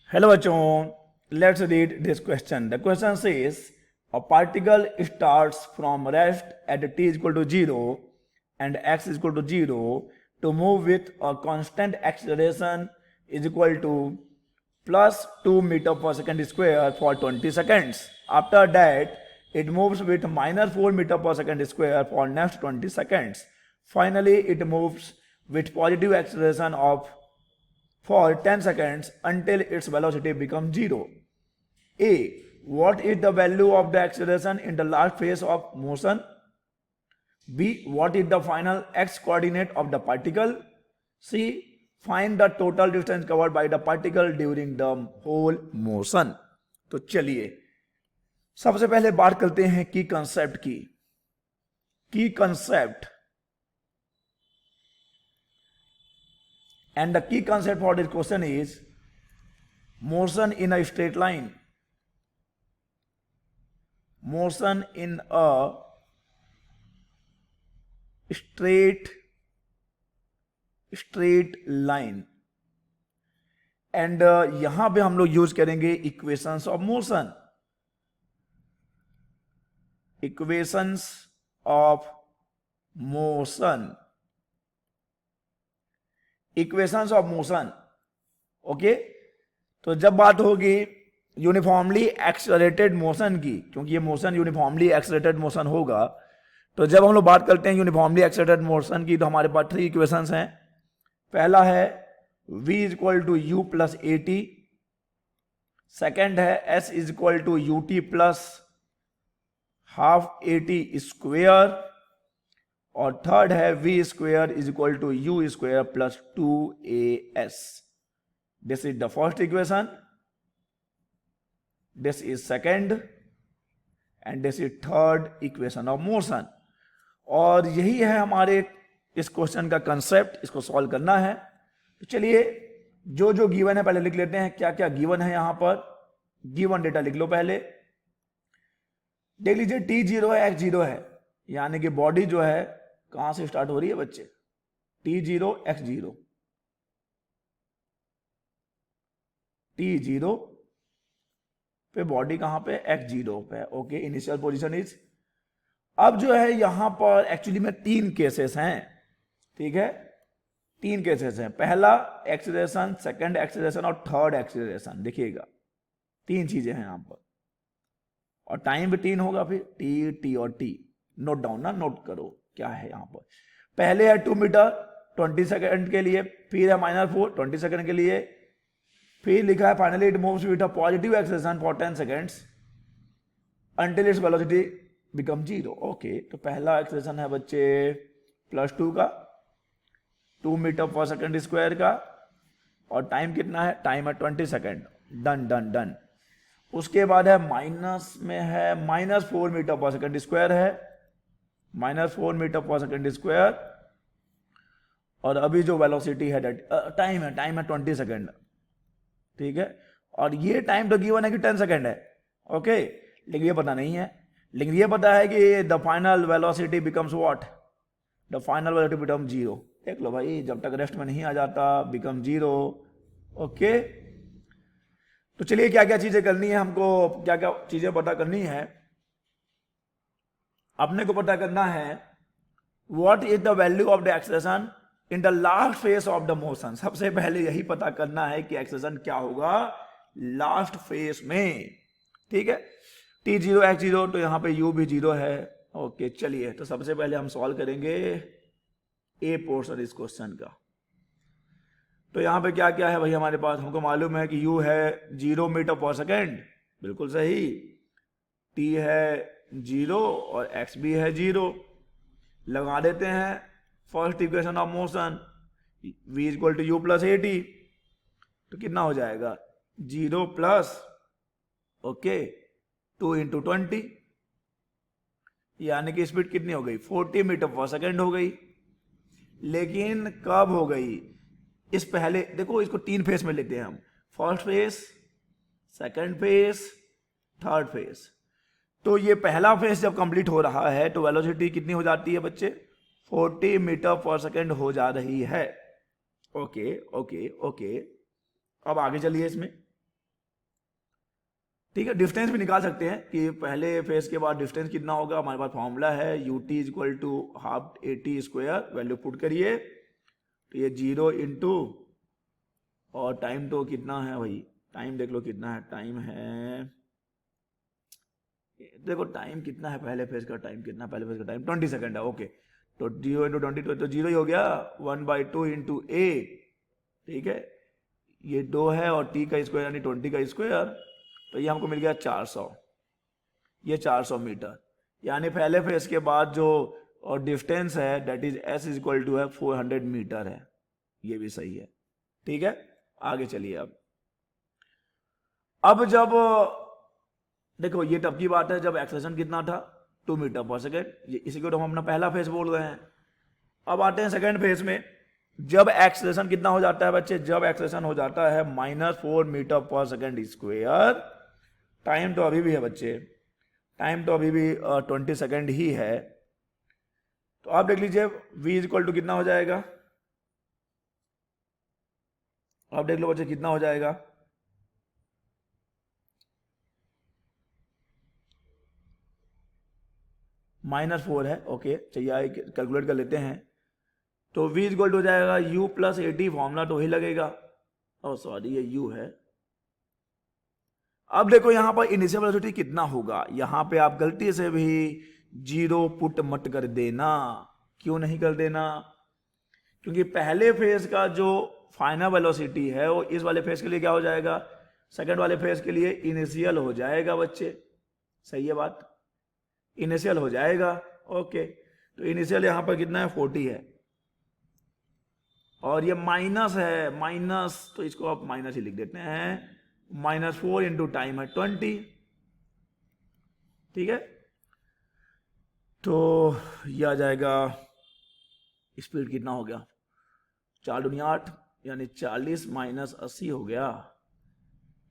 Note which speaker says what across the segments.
Speaker 1: Hello bachon, let's read this question. The question says a particle starts from rest at t is equal to 0 and x is equal to 0 to move with a constant acceleration is equal to plus 2 meter per second square for 20 seconds. After that, it moves with minus 4 meter per second square for next 20 seconds. Finally, it moves with positive acceleration of for 10 seconds until its velocity becomes 0. A. What is the value of the acceleration in the last phase of motion? B. What is the final x coordinate of the particle? C. Find the total distance covered by the particle during the whole motion. तो चलिए सबसे पहले बात करते हैं की concept की. की concept and the key concept for this question is motion in a straight line. Motion in a straight line. And यहां पे हम लोग यूज करेंगे equations of motion. Equations of motion. Equations of motion. Okay, तो जब बात होगी uniformly accelerated motion की, क्योंकि ये मोशन यूनिफॉर्मली एक्सेलरेटेड मोशन होगा, तो जब हम लोग बात करते हैं यूनिफॉर्मली एक्सेलरेटेड मोशन की तो हमारे पास 3 इक्वेशंस हैं. पहला है v is equal to u plus a t. Second है s is equal to u t plus half a t square. और थर्ड है v square is equal to u square plus 2as. This is the first equation, this is second and this is third equation of motion. और यही है हमारे इस question का concept. इसको solve करना है. तो चलिए जो जो गिवन है पहले लिख लेते हैं. क्या क्या गिवन है यहां पर. गिवन डेटा लिख लो पहले. देख लीजिए t0 है, x0 है, यानी कि बॉडी जो है कहां से स्टार्ट हो रही है बच्चे. t0 x0. t0 पे बॉडी कहां पे x0 पे. Okay, initial position is. अब जो है यहां पर एक्चुअली में 3 केसेस हैं. ठीक है, 3 केसेस हैं. पहला एक्सीलरेशन, सेकंड एक्सीलरेशन और थर्ड एक्सीलरेशन. देखिएगा 3 चीजें हैं यहां पर. और टाइम भी 3 होगा. फिर टी और टी नोट डाउन ना, नोट करो क्या है यहां पर. पहले है 2 मीटर 20 सेकंड के लिए. फिर है -4 20 सेकंड के लिए. फिर लिखा है finally it moves with a positive acceleration for 10 seconds until its velocity become 0. Okay, तो पहला एक्सेलरेशन है बच्चे +2 का, 2 मीटर पर सेकंड स्क्वायर का. और टाइम कितना है, टाइम है 20 सेकंड. Done done done. उसके बाद है माइनस में है -4 मीटर पर सेकंड स्क्वायर है. -4 मीटर पर सेकंड स्क्वायर. और अभी जो वेलोसिटी है टाइम है 20 सेकंड. ठीक है, और ये टाइम तो गिवन है कि 10 सेकंड है. ओके, लेकिन ये पता नहीं है. लेकिन ये पता है कि the final velocity becomes what, the final velocity become 0. देख लो भाई, जब तक रेस्ट में नहीं आ जाता बिकम 0. ओके, तो चलिए क्या क्या चीजें करनी है हमको, क्या क्या चीजें पता करनी है. अपने को पता करना है what is the value of the acceleration in the last phase of the motion. सबसे पहले यही पता करना है कि एक्सेलरेशन क्या होगा लास्ट फेज में. ठीक है, t0 x0, तो यहां पे u भी 0 है. ओके, चलिए तो सबसे पहले हम सॉल्व करेंगे ए पोर्शन इस क्वेश्चन का. तो यहां पे क्या क्या है भाई हमारे पास. हमको मालूम है कि u है 0 मीटर पर सेकेंड, बिल्कुल सही. t है 0 और x भी है 0. लगा देते हैं first equation of motion, v equal to u plus a t. तो कितना हो जाएगा 0 प्लस ओके 2 इंटू 20, यानी कि स्पीड कितनी हो गई 40 मीटर पर सेकेंड हो गई. लेकिन कब हो गई, इस पहले देखो इसको 3 फेज में लेते हैं हम. First phase, second phase, third phase. तो ये पहला फेज जब कंप्लीट हो रहा है तो वेलोसिटी कितनी हो जाती है बच्चे 40 मीटर पर सेकेंड हो जा रही है. ओके ओके ओके, अब आगे चलिए इसमें. ठीक है, डिस्टेंस भी निकाल सकते हैं कि पहले फेज के बाद डिस्टेंस कितना होगा। हमारे पास फॉर्मूला है ut equal to half AT square, value put करिए तो ये 0 इंटू और टाइम तो कितना है भाई, टाइम देख लो कितना है, टाइम है, देखो टाइम कितना है, पहले फेज का टाइम कितना, पहले फेज का टाइम 20 सेकंड है। ओके, तो 0 इंटू 20 तो 0 ही हो गया, 1/2 इंटू A, ठीक है, ये 2 है और t का स्क्वायर यानी 20 का स्क्वायर, तो ये हमको मिल गया 400, ये 400 मीटर, यानी पहले फेज के बाद जो और डिस्टेंस है that is s equal to है 400 मीटर है, ये भी सही है। ठीक है, आगे चलिए। अब जब देखो ये तब की बात है जब एक्सेलरेशन कितना था 2 मीटर पर सेकेंड, इसी को तो हम अपना पहला फेज बोल रहे हैं। अब आते हैं सेकेंड फेज में, जब एक्सेलरेशन कितना हो जाता है बच्चे, जब एक्सेलरेशन हो जाता है -4 metre per second square, time तो अभी भी है बच्चे, टाइम तो अभी भी 20 सेकेंड ही है, तो आप देख लीजिए v इक्वल टू कितना हो जाएगा, आप देख लो बच्चे कितना हो जाएगा, -4 है। ओके, चलिए आइए कैलकुलेट कर लेते हैं, तो v इक्वल टू हो जाएगा u प्लस AT, फॉर्मूला तो वही लगेगा, और सॉरी ये u है। अब देखो यहां पर इनिशियल वेलोसिटी कितना होगा, यहां पे आप गलती से भी 0 पुट मत कर देना। क्यों नहीं कर देना, क्योंकि पहले फेज का जो फाइनल वेलोसिटी है वो इस वाले फेज के लिए क्या हो जाएगा, सेकंड वाले फेज के लिए इनिशियल हो जाएगा बच्चे, सही है बात, इनिशियल हो जाएगा। ओके, तो इनिशियल यहां पर कितना है 40 है, और ये माइनस है, माइनस, तो इसको आप माइनस ही लिख देते हैं, -4 इंटू टाइम है 20, ठीक है, तो यह आ जाएगा, स्पीड कितना हो गया 4 दूनी 8, यानी 40 माइनस 80 हो गया,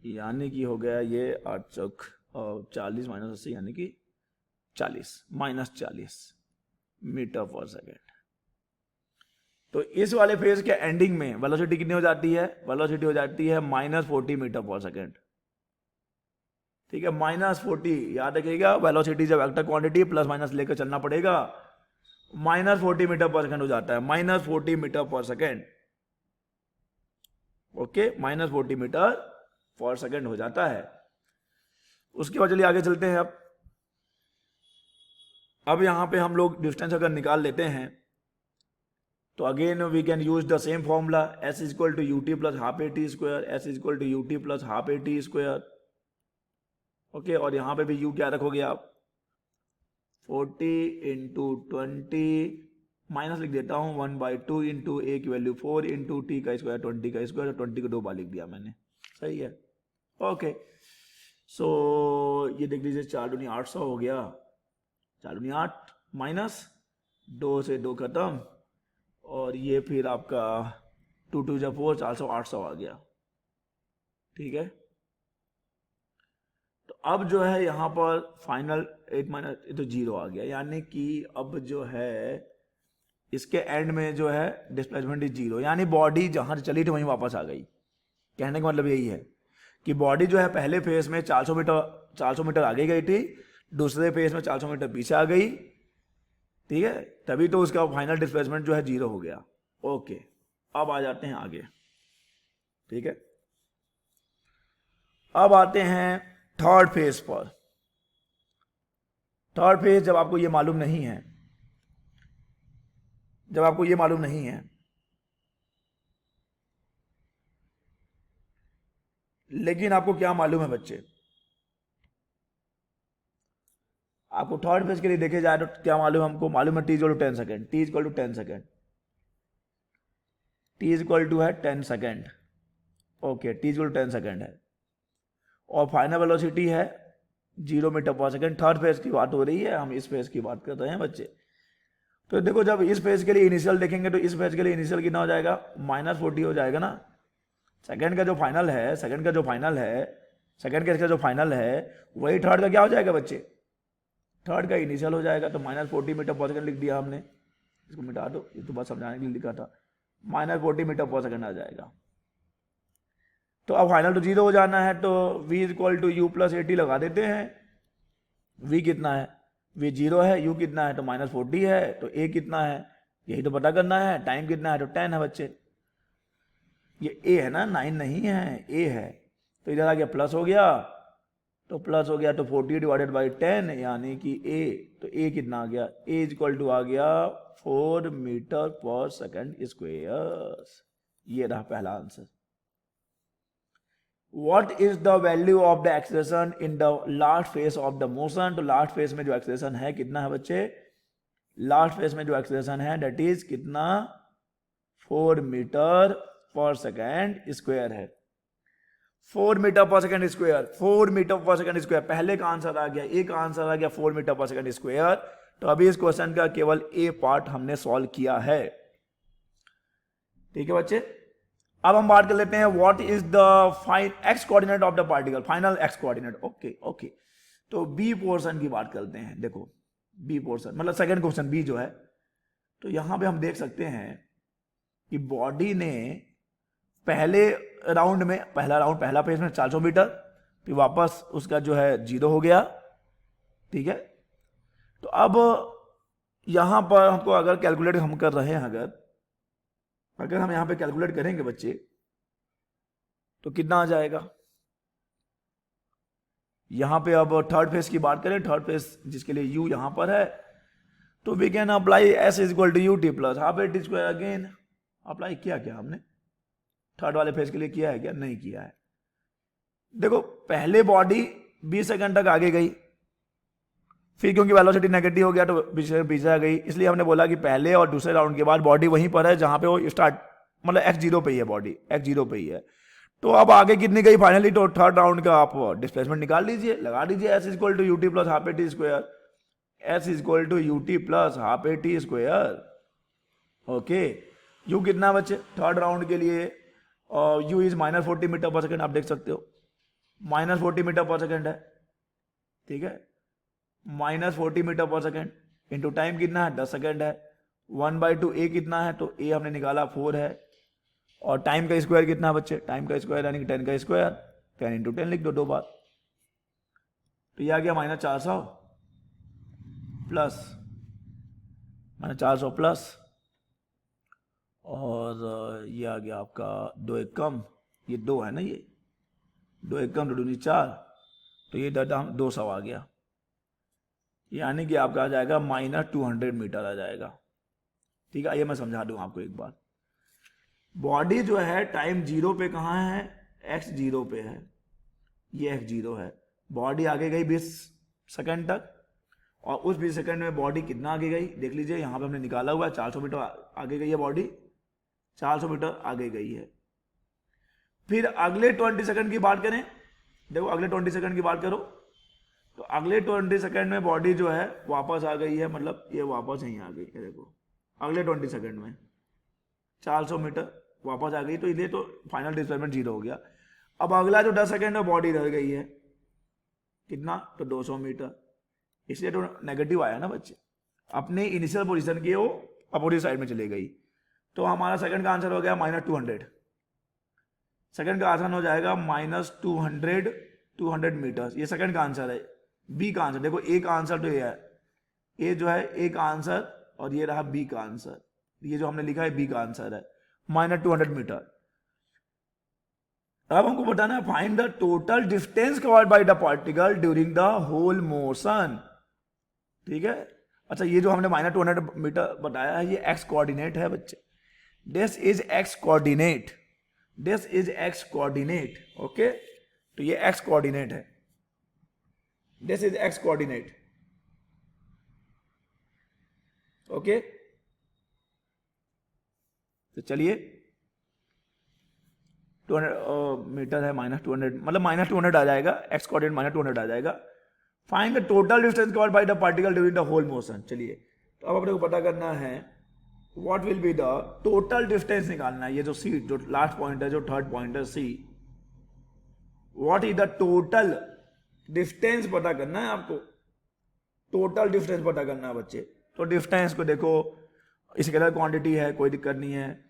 Speaker 1: यानी कि हो गया ये 8 चौक और 40 माइनस 80 यानी कि 40 -40 मीटर पर सेकेंड। तो इस वाले फेज के एंडिंग में वेलोसिटी कितनी हो जाती है, वेलोसिटी हो जाती है -40 मीटर पर सेकेंड। ठीक है, -40 याद रखिएगा, वेलोसिटी जब वेक्टर क्वांटिटी प्लस माइनस लेकर चलना पड़ेगा, -40 मीटर पर सेकेंड हो जाता है, -40 metre per second. Okay, -40 metre per second हो जाता है। उसके बाद चलिए आगे चलते हैं। अब यहां पे हम लोग डिस्टेंस अगर निकाल लेते हैं तो again we can use the same formula, s equal to ut plus half AT square, s equal to ut plus half AT square. Okay, और यहां पे भी u क्या रखोगे आप, 40 इंटू 20 माइनस लिख देता हूं 1/2 इंटू a की वैल्यू 4 इंटू t का स्क्वायर 20 का स्क्वायर, 20 को 2 बार लिख दिया मैंने, सही है। ओके, सो ये देख लीजिए 4 दूनी 800 हो गया, 4 दूनी 8 माइनस 2 से 2 खत्म, और ये फिर आपका 2 2 जा 4, 400 800 आ गया। ठीक है, तो अब जो है यहां पर फाइनल 8 माइनस तो 0 आ गया, यानी कि अब जो है इसके एंड में जो है डिस्प्लेसमेंट इज 0, यानी बॉडी जहां चली थी वहीं वापस आ गई। कहने का मतलब यही है कि बॉडी जो है पहले फेज में 400 मीटर आगे गई थी, दूसरे फेज में 400 मीटर पीछे आ गई, ठीक है, तभी तो उसका फाइनल डिस्प्लेसमेंट जो है 0 हो गया। ओके, अब आ जाते हैं आगे। ठीक है, अब आते हैं थर्ड फेज पर। थर्ड फेज जब आपको ये मालूम नहीं है, जब आपको ये मालूम नहीं है, लेकिन आपको क्या मालूम है बच्चे, आपको थर्ड फेज के लिए देखे जाए तो क्या मालूम हमको, मालूम है t equal to 10 second, t equal to 10 second, t equal to है 10 second. Okay, t equal to 10 second है, और फाइनल वेलोसिटी है 0 metre per second. Third phase की बात हो रही है, हम इस फेज की बात कर रहे हैं बच्चे। तो देखो जब इस फेज के लिए इनिशियल देखेंगे तो इस फेज के लिए इनिशियल कितना हो जाएगा, -40 हो जाएगा ना। सेकेंड का जो फाइनल है, सेकेंड का जो फाइनल है, सेकेंड केस का जो फाइनल है वही थर्ड का क्या हो जाएगा बच्चे, थर्ड का इनिशियल हो जाएगा। तो -40 मीटर पर सेकेंड लिख दिया हमने, इसको मिटा दो, ये तो बस समझाने के लिए लिखा था, -40 मीटर पर सेकेंड आ जाएगा। तो अब फाइनल तो 0 हो जाना है, तो v equal to u plus 80 लगा देते हैं। v कितना है, v 0 है, u कितना है तो -40 है, तो a कितना है यही तो पता करना है। टाइम कितना है तो 10 है बच्चे, ये a है ना, 9 नहीं है, a है। तो इधर आ गया प्लस हो गया, तो प्लस हो गया तो 40 डिवाइडेड बाई 10 यानी कि a, तो a कितना आ गया, a इक्वल टू आ गया 4 मीटर पर सेकेंड स्क्वेयर। ये रहा पहला answer. What is the value of the acceleration in the last phase of the motion? तो लास्ट फेज में जो एक्सेलरेशन है कितना है बच्चे, लास्ट फेज में जो एक्सेलरेशन है दैट इज कितना, 4 मीटर पर सेकेंड स्क्वायर है। 4 metre per second square, 4 metre per second square, पहले का आंसर आ गया, एक आंसर आ गया 4 मीटर पर सेकेंड स्क्वायर। तो अभी इस क्वेश्चन का केवल ए पार्ट हमने सॉल्व किया है। ठीक है बच्चे, अब हम बात कर लेते हैं what is the x coordinate of the particle, final x coordinate. Okay, तो बी पोर्शन की बात करते हैं। देखो बी पोर्शन मतलब सेकंड क्वेश्चन बी जो है, तो यहां पे हम देख सकते हैं कि बॉडी ने पहले राउंड में, पहला फेज में 400 मीटर, फिर वापस उसका जो है 0 हो गया। ठीक है, तो अब यहां पर हमको अगर कैलकुलेट हम कर रहे हैं, अगर हम यहां पे कैलकुलेट करेंगे बच्चे तो कितना आ जाएगा। यहां पे अब थर्ड फेज की बात करें, थर्ड फेज जिसके लिए u यहां पर है, तो we can apply s equal to u t plus half a t square. Again apply किया क्या हमने, थर्ड वाले फेज के लिए किया है क्या, नहीं किया है। देखो पहले बॉडी 20 सेकंड तक आगे गई, फिर क्योंकि वेलोसिटी नेगेटिव हो गया तो पीछे आ गई, इसलिए हमने बोला कि पहले और दूसरे राउंड के बाद बॉडी वहीं पर है जहां पे वो स्टार्ट, मतलब x0 पे ही है, बॉडी x0 पे ही है। तो अब आगे कितनी गई फाइनली, तो थर्ड राउंड का आप डिस्प्लेसमेंट निकाल लीजिए, लगा दीजिए s equal to u t plus half a t square, s equal to u t plus half a t square. Okay, u कितना बच्चे थर्ड राउंड के लिए, u is -40 metre per second, आप देख सकते हो -40 मीटर पर सेकेंड है। ठीक है, -40 metre per second into time कितना है 10 सेकेंड है, 1/2 a कितना है, तो a हमने निकाला 4 है, और टाइम का स्क्वायर कितना है बच्चे, टाइम का स्क्वायर यानी कि 10 का स्क्वायर, 10 इंटू 10 लिख दो 2 बार, तो ये आ गया -400 प्लस -400 प्लस, और ये आ गया आपका 2 एक कम, ये 2 है ना, ये 2 एक कम 2 दूनी 4, तो ये डाटा 200 आ गया, यानी कि आपका आ जाएगा -200 मीटर आ जाएगा। ठीक है, ये मैं समझा दूं आपको एक बार। बॉडी जो है टाइम 0 पे कहाँ है, x0 पे है, ये x0 है, बॉडी आगे गई 20 सेकंड तक, और उस 20 सेकंड में बॉडी कितना आगे गई देख लीजिए, यहां पे हमने निकाला हुआ है 400 मीटर आगे गई है बॉडी, 400 मीटर आगे गई है। फिर अगले 20 सेकंड की बात करें, देखो अगले 20 सेकंड की बात करो, तो अगले 20 सेकंड में बॉडी जो है वापस आ गई है, मतलब ये वापस यहीं आ गई है। देखो अगले 20 सेकंड में 400 मीटर वापस आ गई, तो इसलिए तो फाइनल डिस्प्लेसमेंट 0 हो गया। अब अगला जो 10 सेकंड में बॉडी रह गई है कितना, तो 200 मीटर, इसलिए तो नेगेटिव आया ना बच्चे, अपने इनिशियल पोजीशन की वो अपोजिट साइड में चली गई। तो हमारा सेकंड का आंसर हो गया -200, सेकंड का आंसर हो जाएगा -200 मीटर, ये सेकंड का आंसर है। बी का आंसर देखो, ए का आंसर तो ये है, ए जो है ए का आंसर, और ये रहा बी का आंसर, ये जो हमने लिखा है बी का आंसर है -200 मीटर। अब हमको बताना है find the total distance covered by the particle during the whole motion. ठीक है, अच्छा ये जो हमने -200 मीटर बताया है ये एक्स कोऑर्डिनेट है बच्चे, this is x coordinate, this is x coordinate. Okay, तो ये एक्स कोऑर्डिनेट है, this is x coordinate. Okay, तो चलिए 200 मीटर है, -200 मतलब -200 आ जाएगा, एक्स कोऑर्डिनेट -200 आ जाएगा। Find the total distance covered by the particle during the whole motion. चलिए तो अब अपने को पता करना है what will be the total distance निकालना है, ये जो सी जो लास्ट पॉइंट है, जो थर्ड पॉइंट है C, what is the total distance पता करना है आपको, टोटल डिस्टेंस पता करना है बच्चे। तो डिस्टेंस को देखो, स्केलर क्वांटिटी है, कोई दिक्कत नहीं है।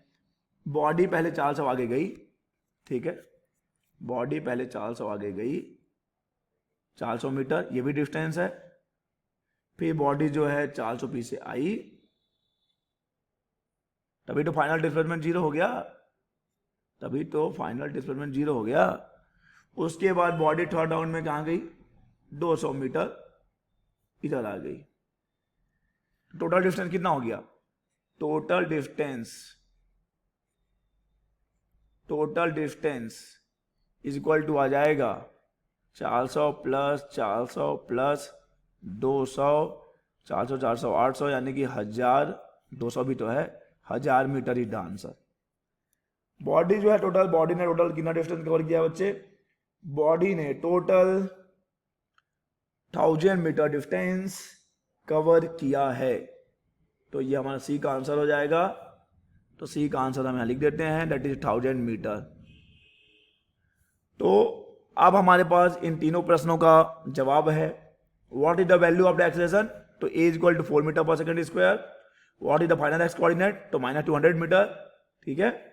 Speaker 1: बॉडी पहले 400 आगे गई, ठीक है, बॉडी पहले 400 आगे गई, 400 मीटर, ये भी डिस्टेंस है। फिर बॉडी जो है 400 पीछे आई, तभी तो फाइनल डिस्प्लेसमेंट 0 हो गया, तभी तो फाइनल डिस्प्लेसमेंट 0 हो गया। उसके बाद बॉडी थर्ड राउंड में कहाँ गई, 200 मीटर इधर आ गई। टोटल डिस्टेंस कितना हो गया, total distance is equal to आ जाएगा 400 प्लस 400 प्लस 200, 400 400 800, यानी कि 1000, 200 भी तो है, 1000 metre is the answer. Body जो है टोटल, बॉडी ने टोटल कितना डिस्टेंस कवर किया बच्चे, बॉडी ने टोटल 1000 मीटर डिस्टेंस कवर किया है। तो ये हमारा सी का आंसर हो जाएगा। तो सी का आंसर हम यहां लिख देते हैं, दैट इज 1000 मीटर। तो अब हमारे पास इन तीनों प्रश्नों का जवाब है। What is the value of the acceleration, तो ए इज इक्वल टू 4 मीटर पर second square. What is the final x coordinate, तो -200 मीटर, ठीक है।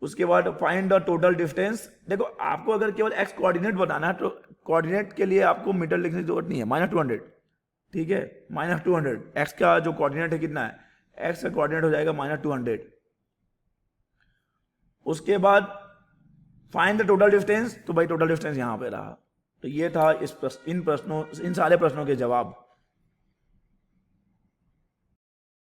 Speaker 1: उसके बाद फाइंड द टोटल डिस्टेंस। देखो आपको अगर केवल एक्स कोऑर्डिनेट बताना है तो कोऑर्डिनेट के लिए आपको मीटर लिखने की जरूरत नहीं है, -200, ठीक है। -200 एक्स का जो कोऑर्डिनेट है कितना है, एक्स का कोऑर्डिनेट हो जाएगा -200। उसके बाद फाइंड द टोटल डिस्टेंस, तो भाई टोटल डिस्टेंस यहां पे रहा। तो ये था इन सारे प्रश्नों के जवाब।